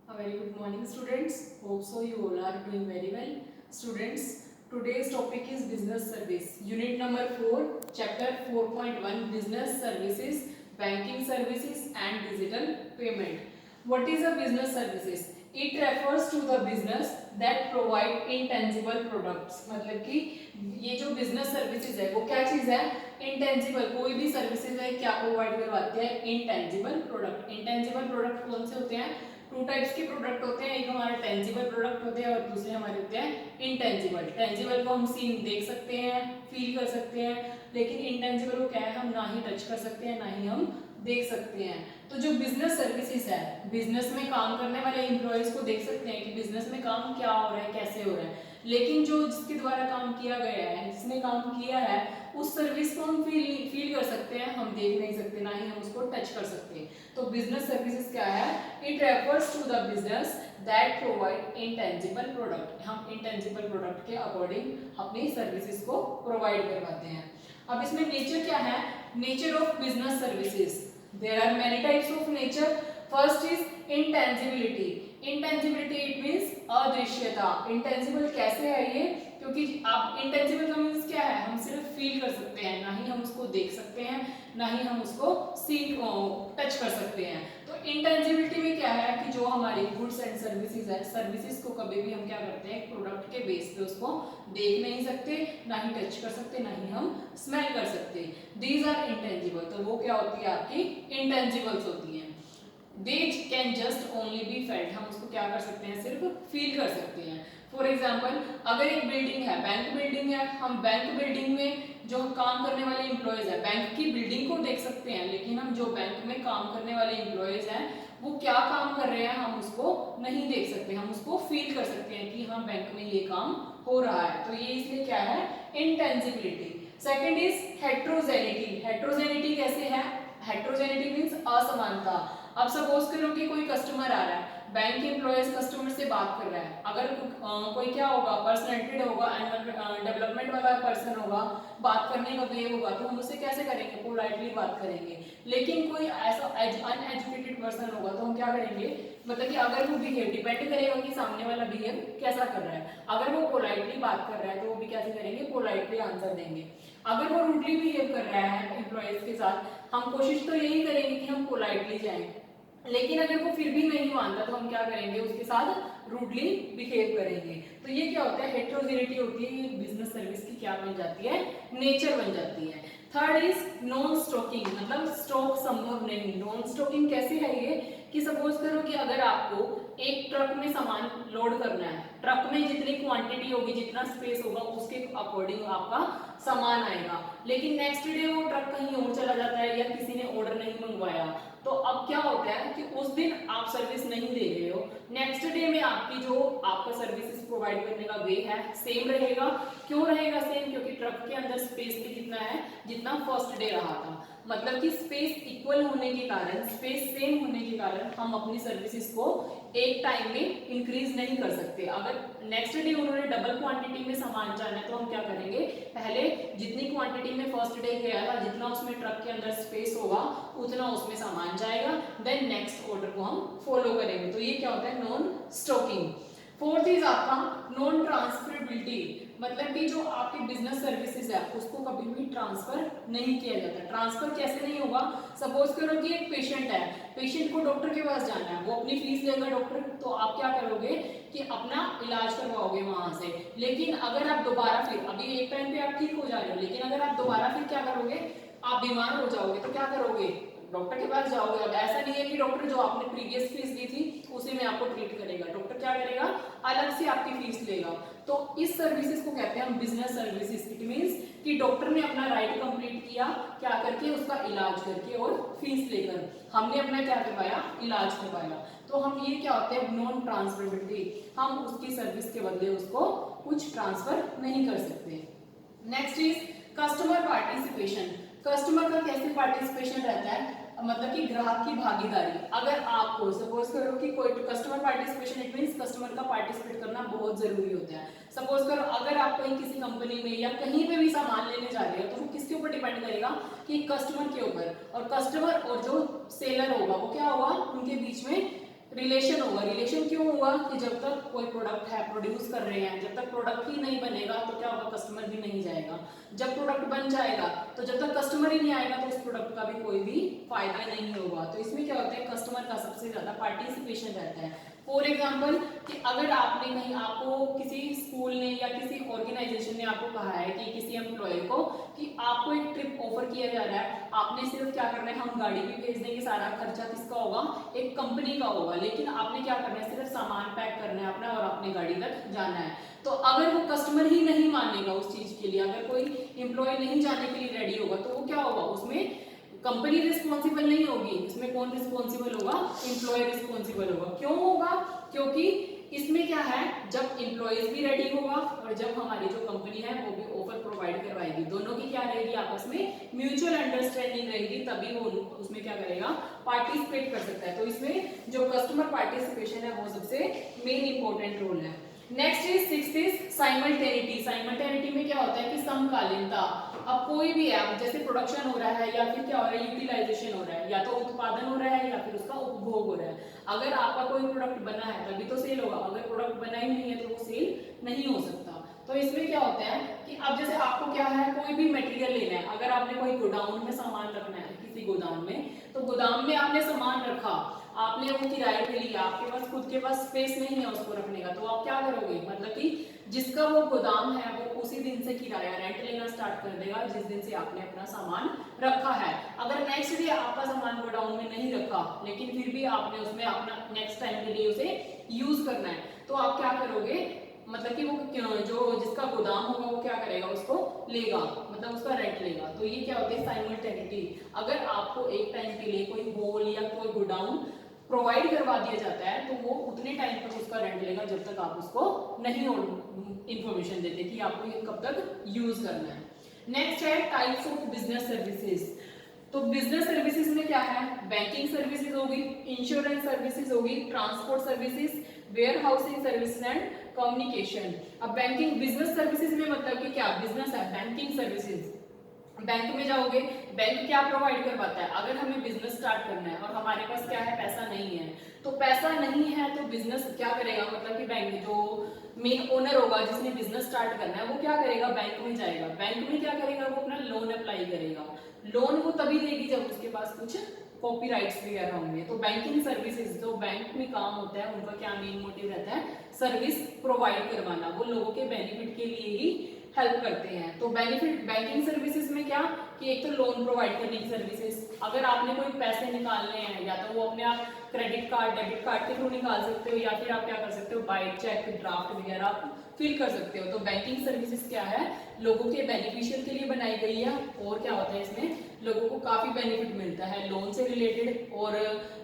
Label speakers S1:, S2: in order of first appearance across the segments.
S1: A very good morning, students. Hope so you all are doing very well. Students, today's topic is business service. Unit number 4, chapter 4.1, business services, banking services and digital payment. What is a business services? It refers to the business that provide intangible products. मतलब कि ये जो business services है वो क्या चीज़ है? Intangible. कोई भी services है क्या provide करवाती है? Intangible product. Intangible product कौन से होते हैं? टू टाइप्स के प्रोडक्ट होते हैं, एक हमारे टेंजिबल प्रोडक्ट होते हैं और दूसरे हमारे होते हैं इनटेंजिबल। टेंजिबल को हम सीन देख सकते हैं, फील कर सकते हैं, लेकिन इनटेंजिबल को क्या है, हम ना ही टच कर सकते हैं ना ही हम देख सकते हैं। तो जो बिजनेस सर्विसेज है, बिजनेस में काम करने वाले एम्प्लॉयज को देख सकते हैं कि बिजनेस में काम क्या हो रहा है, कैसे हो रहा है, लेकिन जो जिसके द्वारा काम किया गया है, जिसने काम किया है, उस सर्विस को हम फील कर सकते हैं, हम देख नहीं सकते, ना ही हम उसको टच कर सकते हैं। तो बिजनेस सर्विसेज क्या है? It refers to the business that provide intangible product. हम इंटेंजिबल प्रोडक्ट के अकॉर्डिंग अपनी सर्विसेज को प्रोवाइड करवाते हैं। अब इसमें नेचर क्या है? Nature of business services, there are many types of nature. First is intangibility. Intangibility it means अदृश्यता। इंटेंजिबल कैसे है ये? क्योंकि आप इंटेंजिबल का मीन्स क्या है? हम सिर्फ फील कर सकते हैं, ना ही हम उसको देख सकते हैं, ना ही हम उसको टच कर सकते हैं। तो इंटेंजिबिलिटी में क्या है कि जो हमारी गुड्स एंड सर्विसेज है, सर्विसेज को कभी भी हम क्या करते हैं, प्रोडक्ट के बेस पे उसको देख नहीं सकते, ना ही टच कर सकते, ना ही हम स्मेल कर सकते। These are intangible. तो वो क्या होती है? आपकी इंटेंजिबल्स होती हैं। They can just only be felt. हम उसको क्या कर सकते हैं? सिर्फ फील कर सकते हैं। फॉर एग्जाम्पल, अगर एक बिल्डिंग है, बैंक बिल्डिंग है, हम बैंक बिल्डिंग में जो काम करने वाले एम्प्लॉयज है, बैंक की बिल्डिंग को देख सकते हैं, लेकिन हम जो बैंक में काम करने वाले एम्प्लॉयज हैं वो क्या काम कर रहे हैं हम उसको नहीं देख सकते, हम उसको फील कर सकते हैं कि हाँ बैंक में ये काम हो रहा है। तो ये इसलिए क्या है? Intangibility. Second is heterogeneity. Heterogeneity कैसे है? हेट्रोजेनिटी मीन्स असमानता। अब सपोज करो कि कोई कस्टमर आ रहा है, बैंक एम्प्लॉयज कस्टमर से बात कर रहा है, अगर कोई क्या होगा, पर्सनैलिटी होगा, डेवलपमेंट वाला पर्सन होगा, बात करने का वे होगा, तो हम उससे कैसे करेंगे? पोलाइटली बात करेंगे। लेकिन कोई ऐसा अनएजुकेटेड पर्सन होगा तो हम क्या करेंगे? मतलब कि अगर वो बिहेव, डिपेंड करेगा कि सामने वाला बिहेव कैसा कर रहा है। अगर वो पोलाइटली बात कर रहा है तो वो भी कैसे करेंगे? पोलाइटली आंसर देंगे। अगर वो रूडली बिहेव कर रहा है एम्प्लॉयज के साथ, हम कोशिश तो यही करेंगे कि हम पोलाइटली जाएं, लेकिन अगर वो फिर भी नहीं मानता तो हम क्या करेंगे? उसके साथ रूडली बिहेव करेंगे। तो ये क्या होता है? हेट्रोजेनिटी होती है। ये बिजनेस सर्विस की क्या बन जाती है? नेचर बन जाती है। थर्ड इज नॉन स्टॉकिंग, मतलब स्टॉक संभव नहीं। नॉन स्टॉकिंग कैसे है ये? कि सपोज करो कि अगर आपको एक ट्रक में सामान लोड करना है, ट्रक में जितनी क्वांटिटी होगी, जितना स्पेस होगा, उसके अकॉर्डिंग आपका सामान आएगा, लेकिन नेक्स्ट डे वो ट्रक कहीं और चला जाता है या किसी ने ऑर्डर नहीं मंगवाया, तो अब क्या होता है कि उस दिन आप सर्विस नहीं दे रहे हो, नेक्स्ट डे में आपकी जो आपका सर्विसेज प्रोवाइड करने का वे है सेम रहेगा। क्यों रहेगा सेम? क्योंकि ट्रक के अंदर स्पेस भी कितना है जितना फर्स्ट डे रहा था। मतलब कि स्पेस इक्वल होने के कारण, स्पेस सेम होने के कारण हम अपनी सर्विसेज को एक टाइम में इंक्रीज नहीं कर सकते। अगर नेक्स्ट डे उन्होंने डबल क्वांटिटी में सामान चाहिए तो हम क्या करेंगे? पहले जितनी क्वांटिटी में फर्स्ट डे गया था, जितना उसमें ट्रक के अंदर स्पेस होगा उतना उसमें सामान जाएगा, देन नेक्स्ट ऑर्डर को हम फॉलो करेंगे। तो ये क्या होता है? Non stocking. फोर्थ इज आपका नॉन ट्रांसफरेबिलिटी, मतलब कि जो आपकी बिजनेस सर्विसेज है उसको कभी भी ट्रांसफर नहीं किया जाता। ट्रांसफर कैसे नहीं होगा? सपोज करो कि एक पेशेंट है, पेशेंट को डॉक्टर के पास जाना है, वो अपनी फीस लेगा डॉक्टर, तो आप क्या करोगे कि अपना इलाज करवाओगे वहां से। लेकिन अगर आप दोबारा फिर, अभी एक टाइम पे आप ठीक हो जा रहे हो, लेकिन अगर आप दोबारा फिर क्या करोगे? आप बीमार हो जाओगे तो क्या करोगे? डॉक्टर के पास जाओगे। अब ऐसा नहीं है कि डॉक्टर जो आपने प्रीवियस फीस दी थी उसी में आपको ट्रीट करेगा, डॉक्टर क्या करेगा? अलग से आपकी फीस लेगा। तो इस सर्विसेज को कहते हैं हम बिजनेस सर्विसेज। इट मींस कि डॉक्टर ने अपना राइट कंप्लीट किया, क्या करके? उसका इलाज करके और फीस लेकर हमने अपना क्या करवाया? इलाज करवाया। तो हम ये क्या होते हैं? नॉन ट्रांसफरेबिलिटी, हम उसकी सर्विस के बदले उसको कुछ ट्रांसफर नहीं कर सकते। Next is customer participation. Customer का कैसे पार्टिसिपेशन रहता है? मतलब कि ग्राहक की भागीदारी। अगर आपको सपोज करो कि कोई customer participation, it means customer का पार्टिसिपेट करना बहुत जरूरी होता है। सपोज करो अगर आप कहीं किसी कंपनी में या कहीं पे भी सामान लेने जा रहे हो तो वो किसके ऊपर डिपेंड करेगा? कि कस्टमर के ऊपर। और कस्टमर और जो सेलर होगा वो क्या होगा? उनके बीच में रिलेशन होगा। रिलेशन क्यों होगा कि जब तक कोई प्रोडक्ट है प्रोड्यूस कर रहे हैं, जब तक प्रोडक्ट ही नहीं बनेगा तो क्या होगा, कस्टमर भी नहीं जाएगा। जब प्रोडक्ट बन जाएगा तो जब तक कस्टमर ही नहीं आएगा तो उस प्रोडक्ट का भी कोई भी फायदा नहीं होगा। तो इसमें क्या होता है, कस्टमर का सबसे ज्यादा पार्टिसिपेशन रहता है। फॉर एग्जाम्पल कि अगर आपने कहीं, आपको किसी स्कूल ने या किसी ऑर्गेनाइजेशन ने आपको कहा है कि किसी एम्प्लॉय को कि आपको एक ट्रिप ऑफर किया जा रहा है, आपने सिर्फ क्या करना है, हम गाड़ी भी भेज देंगे, सारा खर्चा किसका होगा, एक कंपनी का होगा, लेकिन आपने क्या करना है, सिर्फ सामान पैक करना है अपना और अपनी गाड़ी तक जाना है। तो अगर वो कस्टमर ही नहीं मानेगा उस चीज के लिए, अगर कोई एम्प्लॉय नहीं जाने के लिए रेडी होगा, तो वो क्या होगा, उसमें कंपनी रिस्पॉन्सिबल नहीं होगी, इसमें कौन रिस्पॉन्सिबल होगा, एम्प्लॉय रिस्पॉन्सिबल होगा। क्यों होगा, क्योंकि इसमें क्या है, जब एम्प्लॉयज भी रेडी होगा और जब हमारी जो कंपनी है वो भी ऑफर प्रोवाइड करवाएगी, दोनों की क्या रहेगी, आपस में म्यूचुअल अंडरस्टैंडिंग रहेगी, तभी वो उसमें क्या करेगा, पार्टिसिपेट कर सकता है। तो इसमें जो कस्टमर पार्टिसिपेशन है वो सबसे मेन इंपॉर्टेंट रोल है। Next is sixth is simultaneity. Simultaneity में क्या होता है कि समकालीनता। अब कोई भी है, जैसे प्रोडक्शन हो रहा है या फिर क्या हो रहा है, यूटिलाइजेशन हो रहा है, या तो उत्पादन हो रहा है या फिर उसका उपभोग हो रहा है। अगर आपका कोई प्रोडक्ट बना है तभी तो सेल होगा, अगर प्रोडक्ट बना ही नहीं है तो वो सेल नहीं हो सकता। तो इसमें क्या होता है कि अब जैसे आपको क्या है, कोई भी मटेरियल लेना है, अगर आपने कोई गोडाउन में सामान रखना है, किसी गोदाम में, तो गोदाम में आपने सामान रखा, आपने वो किराए पे लिया, आपके पास खुद के पास स्पेस नहीं है उसको रखने का, तो आप क्या करोगे, मतलब कि जिसका वो गोदाम है वो उसी दिन से किराया रेंट लेना स्टार्ट कर देगा जिस दिन से आपने अपना सामान रखा है। अगर नेक्स्ट डे आपका सामान गोडाउन में नहीं रखा लेकिन फिर भी आपने उसमें अपना नेक्स्ट टाइम के लिए उसे यूज करना है, तो आप क्या करोगे, मतलब कि वो जो जिसका गोदाम होगा वो क्या करेगा, उसको लेगा, मतलब उसका रेंट लेगा। तो ये क्या होता है, साइमल्टेनिटी। अगर आपको एक टाइम के लिए कोई हॉल या कोई गोडाउन प्रोवाइड करवा दिया जाता है तो वो उतने टाइम तक उसका रेंट लेगा जब तक आप उसको नहीं इंफॉर्मेशन देते कि आपको ये कब तक यूज करना है। नेक्स्ट है टाइप्स ऑफ बिजनेस सर्विसेज। तो बिजनेस सर्विसेज में क्या है, बैंकिंग सर्विसेज होगी, इंश्योरेंस सर्विसेज होगी, transport services, warehousing services and communication. अब बैंकिंग बिजनेस सर्विसेज में मतलब कि क्या बिजनेस है, बैंकिंग सर्विसेज। बैंक में जाओगे, बैंक क्या प्रोवाइड करवाता है, अगर हमें बिजनेस स्टार्ट करना है और हमारे पास क्या है, पैसा नहीं है, तो पैसा नहीं है तो बिजनेस क्या करेगा, मतलब कि बैंक जो मेन ओनर होगा जिसने बिजनेस स्टार्ट करना है वो क्या करेगा, बैंक में जाएगा, बैंक में क्या करेगा, वो अपना लोन अप्लाई करेगा। लोन वो तभी देगी जब उसके पास कुछ कॉपीराइट्स वगैरह होंगे। तो बैंकिंग सर्विसेज जो बैंक में काम होता है उनका क्या मेन मोटिव रहता है, सर्विस प्रोवाइड करवाना, वो लोगों के बेनिफिट के लिए ही हेल्प करते हैं। तो बेनिफिट बैंकिंग सर्विसेज में क्या कि एक तो लोन प्रोवाइड करने की सर्विसेज, अगर आपने कोई पैसे निकालने हैं या तो वो अपने आप क्रेडिट कार्ड डेबिट कार्ड के थ्रू निकाल सकते हो या फिर आप क्या कर सकते हो, बाय चेक ड्राफ्ट वगैरह आप फिल कर सकते हो। तो बैंकिंग सर्विसेज क्या है, लोगों के बेनिफिशियल के लिए बनाई गई है और क्या होता है इसमें लोगों को काफी बेनिफिट मिलता है लोन से रिलेटेड और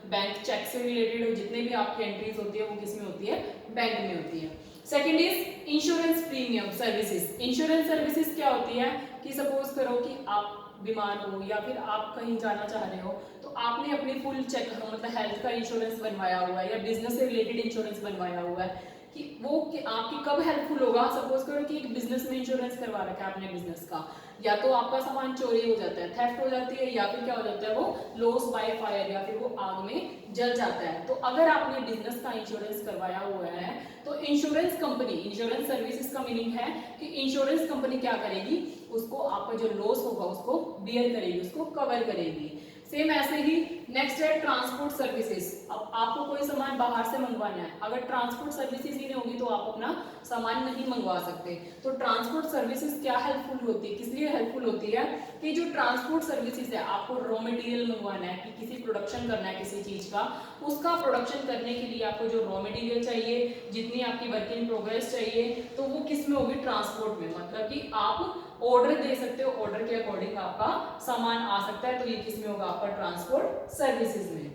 S1: बैंक चेक से रिलेटेड, जितने भी आपकी एंट्रीज होती है वो किसमें होती है, बैंक में होती है। Second is insurance premium services. Insurance services क्या होती है कि सपोज करो कि आप बीमार हो या फिर आप कहीं जाना चाह रहे हो तो आपने अपनी फुल चेक मतलब हेल्थ का इंश्योरेंस बनवाया हुआ है या बिजनेस से रिलेटेड इंश्योरेंस बनवाया हुआ है कि वो कि आपकी कब हेल्पफुल होगा, सपोज करो कि एक बिजनेस में इंश्योरेंस करवा रखा है आपने बिजनेस का, या तो आपका सामान चोरी हो जाता है, थेफ्ट हो जाती है, या फिर क्या हो जाता है वो लॉस बाय फायर या फिर वो आग में जल जाता है। तो अगर आपने बिजनेस का इंश्योरेंस करवाया हुआ है तो इंश्योरेंस कंपनी, इंश्योरेंस सर्विसेज का मीनिंग है कि इंश्योरेंस कंपनी क्या करेगी, उसको आपका जो लॉस होगा उसको बियर करेगी, उसको कवर करेगी। सेम ऐसे ही नेक्स्ट है ट्रांसपोर्ट सर्विसेज। अब आपको कोई सामान बाहर से मंगवाना है, अगर ट्रांसपोर्ट सर्विसेज ही नहीं होगी तो आप अपना सामान नहीं मंगवा सकते। तो ट्रांसपोर्ट सर्विसेज क्या हेल्पफुल होती है, किस लिए हेल्पफुल होती है कि जो ट्रांसपोर्ट सर्विसेज है, आपको रॉ मटेरियल मंगवाना है कि किसी प्रोडक्शन करना है किसी चीज का, उसका प्रोडक्शन करने के लिए आपको जो रॉ मटेरियल चाहिए, जितनी आपकी वर्क इन प्रोग्रेस चाहिए, तो वो किस में होगी, ट्रांसपोर्ट में। मतलब कि आप ऑर्डर दे सकते हो, ऑर्डर के अकॉर्डिंग आपका सामान आ सकता है, तो ये किस में होगा, आपका ट्रांसपोर्ट सर्विसेज में।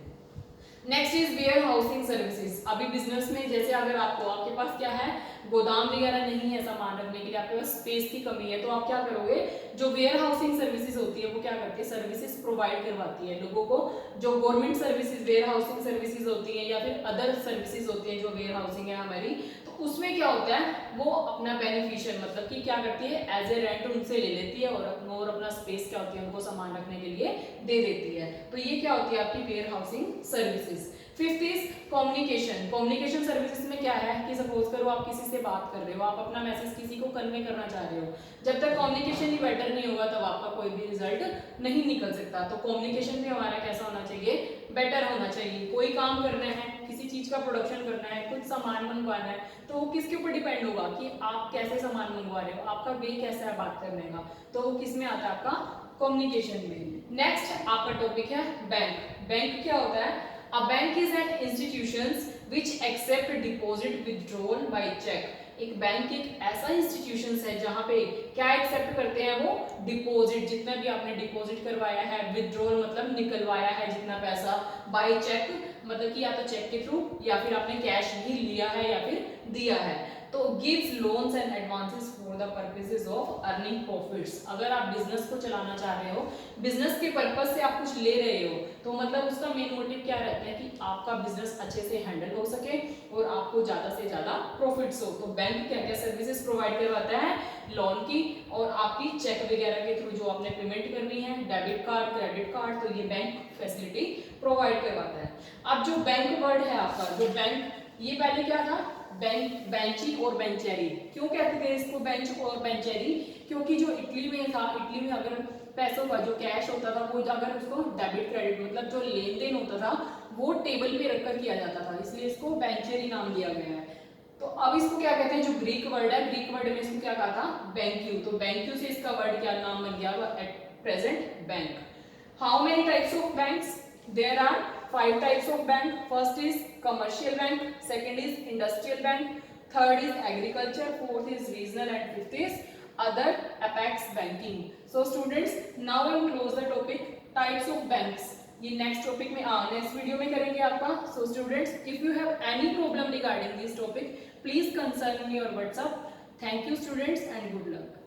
S1: Next is warehousing services. अभी बिजनेस में जैसे अगर आपके पास क्या है, गोदाम वगैरह नहीं है सामान रखने के लिए, आपके पास स्पेस की कमी है, तो आप क्या करोगे, जो वेयर हाउसिंग सर्विसेज होती है वो क्या करती है, सर्विसेज प्रोवाइड करवाती है लोगों को। जो government services warehousing services होती है या फिर अदर सर्विसेज होती है जो वेयर हाउसिंग है हमारी, तो उसमें क्या होता है, वो अपना बेनिफिशियल मतलब कि क्या करती है, एज ए रेंट उनसे ले लेती है और अपना स्पेस क्या होती है उनको सामान रखने के लिए दे देती है। तो ये क्या होती है आपकी warehousing services. Fifth is communication. Communication services में क्या है कि सपोज करो आप किसी से बात कर रहे हो, आप अपना मैसेज किसी को कन्वे करना चाह रहे हो, जब तक कम्युनिकेशन ही बेटर नहीं होगा तब आपका कोई भी रिजल्ट नहीं निकल सकता। तो कम्युनिकेशन भी हमारा कैसा होना चाहिए, बेटर होना चाहिए। कोई काम करना है, किसी चीज का प्रोडक्शन करना है, कुछ सामान मंगवाना है, तो वो किसके ऊपर डिपेंड होगा कि आप कैसे सामान मंगवा रहे हो, आपका वे कैसा है बात करने का, तो वो किस में आता है, आपका कम्युनिकेशन में। नेक्स्ट आपका टॉपिक है बैंक। बैंक क्या होता है, A bank is an institutions which accept deposit withdrawal by check। एक बैंक एक ऐसा इंस्टीट्यूशन है जहां पे क्या एक्सेप्ट करते हैं वो, डिपॉजिट, जितना भी आपने डिपॉजिट करवाया है, विथड्रॉल मतलब निकलवाया है जितना पैसा, बाय चेक मतलब कि या तो चेक के थ्रू या फिर आपने कैश भी लिया है या फिर दिया है। तो gives loans and advances for the purposes of earning profits. अगर आप बिजनेस को चलाना चाह रहे हो, बिजनेस के पर्पस से आप कुछ ले रहे हो, तो मतलब उसका मेन मोटिव क्या रहता है कि आपका बिजनेस अच्छे से हैंडल हो सके और आपको ज्यादा से ज्यादा प्रॉफिट्स हो। तो बैंक क्या क्या सर्विसेज प्रोवाइड करवाता है, लोन की और आपकी चेक वगैरह के थ्रू जो आपने पेमेंट करनी है, डेबिट कार्ड, क्रेडिट कार्ड, तो ये बैंक फैसिलिटी प्रोवाइड करवाता है। अब जो बैंक वर्ड है आपका, जो बैंक, ये पहले क्या था, बैंक, बेंची और बेंचेरी। क्यों कहते थे इसको बेंच और बेंचेरी, क्योंकि जो इटली में था, इटली में अगर पैसों का जो कैश होता था वो अगर उसको डेबिट क्रेडिट मतलब जो लेन देन होता था वो टेबल पे रखकर किया जाता था, इसलिए इसको बेंचेरी नाम दिया गया है। तो अब इसको क्या कहते हैं, जो ग्रीक वर्ड है, ग्रीक वर्ड में इसको क्या कहा था, बैंक्यू। तो बैंक्यू से इसका वर्ड क्या नाम बन गया at present bank. How many types of banks, there are 5 types of bank. First is commercial bank, second is industrial bank, third is agriculture, fourth is regional and fifth is other apex banking. So students, now I will close the topic types of banks. ये next topic में next video में करेंगे आपका। So students, if you have any problem regarding this topic, please concern me or WhatsApp. Thank you students and good luck.